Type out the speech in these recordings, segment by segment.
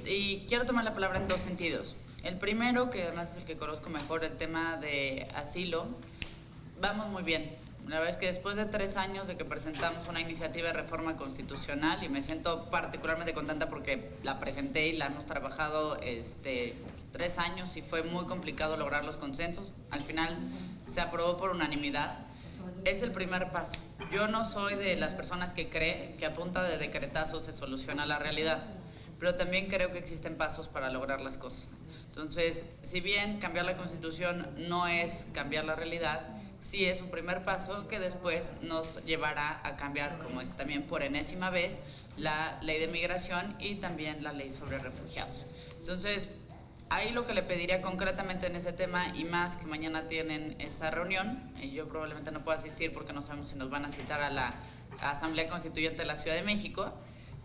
y quiero tomar la palabra en dos sentidos. El primero, que además es el que conozco mejor, el tema de asilo, vamos muy bien. La verdad es que después de 3 años de que presentamos una iniciativa de reforma constitucional, y me siento particularmente contenta porque la presenté y la hemos trabajado 3 años y fue muy complicado lograr los consensos, al final se aprobó por unanimidad, es el primer paso. Yo no soy de las personas que cree que a punta de decretazos se soluciona la realidad, pero también creo que existen pasos para lograr las cosas. Entonces, si bien cambiar la Constitución no es cambiar la realidad, sí es un primer paso que después nos llevará a cambiar, como es también por enésima vez, la ley de migración y también la ley sobre refugiados. Entonces, ahí lo que le pediría concretamente en ese tema, y más que mañana tienen esta reunión, yo probablemente no pueda asistir porque no sabemos si nos van a citar a la Asamblea Constituyente de la Ciudad de México,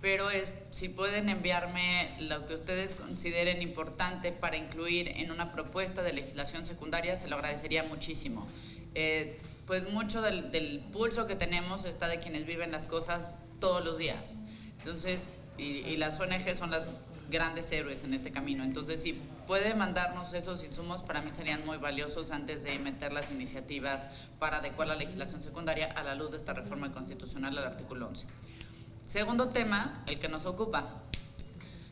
pero si pueden enviarme lo que ustedes consideren importante para incluir en una propuesta de legislación secundaria, se lo agradecería muchísimo. Pues mucho del pulso que tenemos está de quienes viven las cosas todos los días. Entonces, y las ONG son las grandes héroes en este camino. Entonces, si puede mandarnos esos insumos, para mí serían muy valiosos antes de meter las iniciativas para adecuar la legislación secundaria a la luz de esta reforma constitucional al artículo 11. Segundo tema, el que nos ocupa.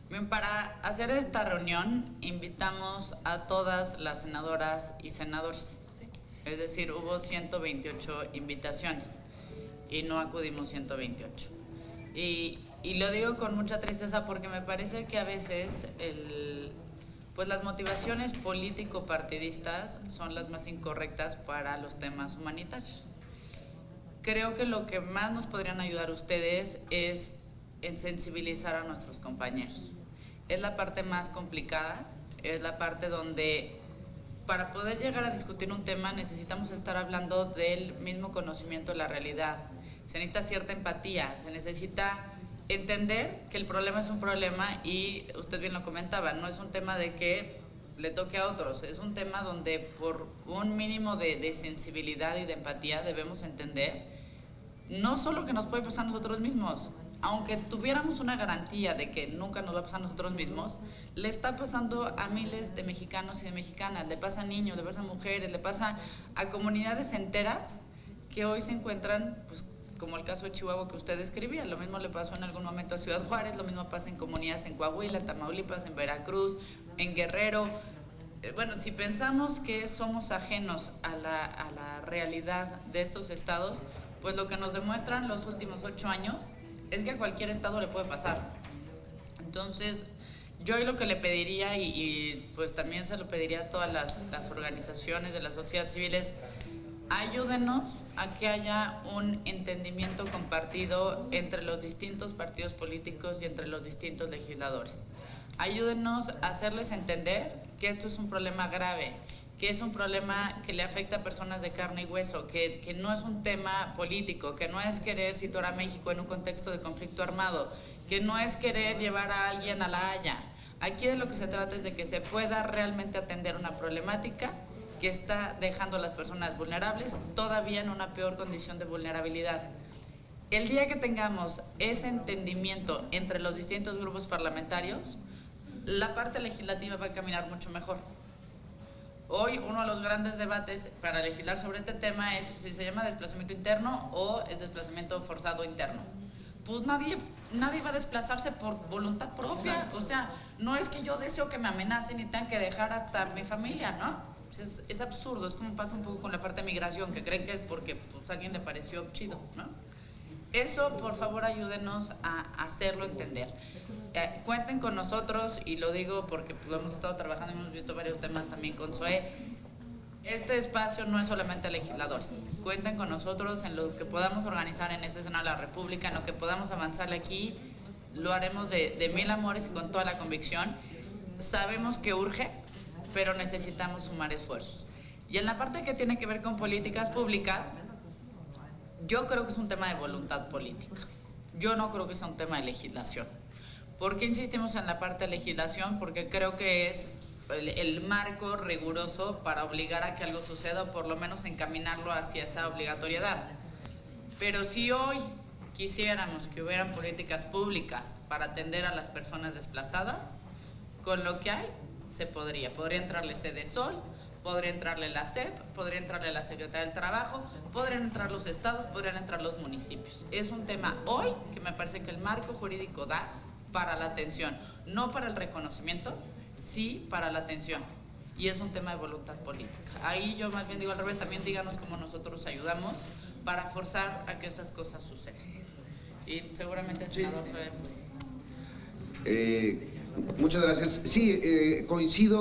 Bien, para hacer esta reunión invitamos a todas las senadoras y senadores. Es decir, hubo 128 invitaciones y no acudimos 128. Y lo digo con mucha tristeza porque me parece que a veces pues las motivaciones político-partidistas son las más incorrectas para los temas humanitarios. Creo que lo que más nos podrían ayudar ustedes es en sensibilizar a nuestros compañeros. Es la parte más complicada, es la parte donde para poder llegar a discutir un tema necesitamos estar hablando del mismo conocimiento de la realidad. Se necesita cierta empatía, se necesita entender que el problema es un problema y usted bien lo comentaba, no es un tema de que le toque a otros, es un tema donde por un mínimo de sensibilidad y de empatía debemos entender no solo que nos puede pasar a nosotros mismos, aunque tuviéramos una garantía de que nunca nos va a pasar a nosotros mismos, le está pasando a miles de mexicanos y de mexicanas, le pasa a niños, le pasa a mujeres, le pasa a comunidades enteras que hoy se encuentran, pues, como el caso de Chihuahua que usted describía, lo mismo le pasó en algún momento a Ciudad Juárez, lo mismo pasa en comunidades en Coahuila, en Tamaulipas, en Veracruz, en Guerrero. Bueno, si pensamos que somos ajenos a la realidad de estos estados, pues lo que nos demuestran los últimos 8 años es que a cualquier estado le puede pasar. Entonces, yo lo que le pediría, y pues también se lo pediría a todas las organizaciones de la sociedad civil, es ayúdenos a que haya un entendimiento compartido entre los distintos partidos políticos y entre los distintos legisladores. Ayúdenos a hacerles entender que esto es un problema grave, que es un problema que le afecta a personas de carne y hueso, que no es un tema político, que no es querer situar a México en un contexto de conflicto armado, que no es querer llevar a alguien a La Haya. Aquí de lo que se trata es de que se pueda realmente atender una problemática que está dejando a las personas vulnerables todavía en una peor condición de vulnerabilidad. El día que tengamos ese entendimiento entre los distintos grupos parlamentarios, la parte legislativa va a caminar mucho mejor. Hoy uno de los grandes debates para legislar sobre este tema es si se llama desplazamiento interno o es desplazamiento forzado interno. Pues nadie va a desplazarse por voluntad propia, o sea, no es que yo deseo que me amenacen y tengan que dejar hasta mi familia, ¿no? Es absurdo, es como pasa un poco con la parte de migración, que creen que es porque pues, a alguien le pareció chido, ¿no? Eso, por favor, ayúdenos a hacerlo entender. Cuenten con nosotros, y lo digo porque pues, lo hemos estado trabajando y hemos visto varios temas también con Zoe. Este espacio no es solamente legisladores. Cuenten con nosotros en lo que podamos organizar en este Senado de la República, en lo que podamos avanzarle aquí. Lo haremos de mil amores y con toda la convicción. Sabemos que urge, pero necesitamos sumar esfuerzos. Y en la parte que tiene que ver con políticas públicas, yo creo que es un tema de voluntad política. Yo no creo que sea un tema de legislación. ¿Por qué insistimos en la parte de legislación? Porque creo que es el marco riguroso para obligar a que algo suceda o por lo menos encaminarlo hacia esa obligatoriedad. Pero si hoy quisiéramos que hubieran políticas públicas para atender a las personas desplazadas, con lo que hay se podría entrarle Sedesol, podría entrarle la SEP, podría entrarle la Secretaría del Trabajo, podrían entrar los estados, podrían entrar los municipios. Es un tema hoy que me parece que el marco jurídico da para la atención, no para el reconocimiento, sí para la atención. Y es un tema de voluntad política. Ahí yo más bien digo al revés, también díganos cómo nosotros ayudamos para forzar a que estas cosas sucedan. Y seguramente el senador Muchas gracias. Sí, coincido.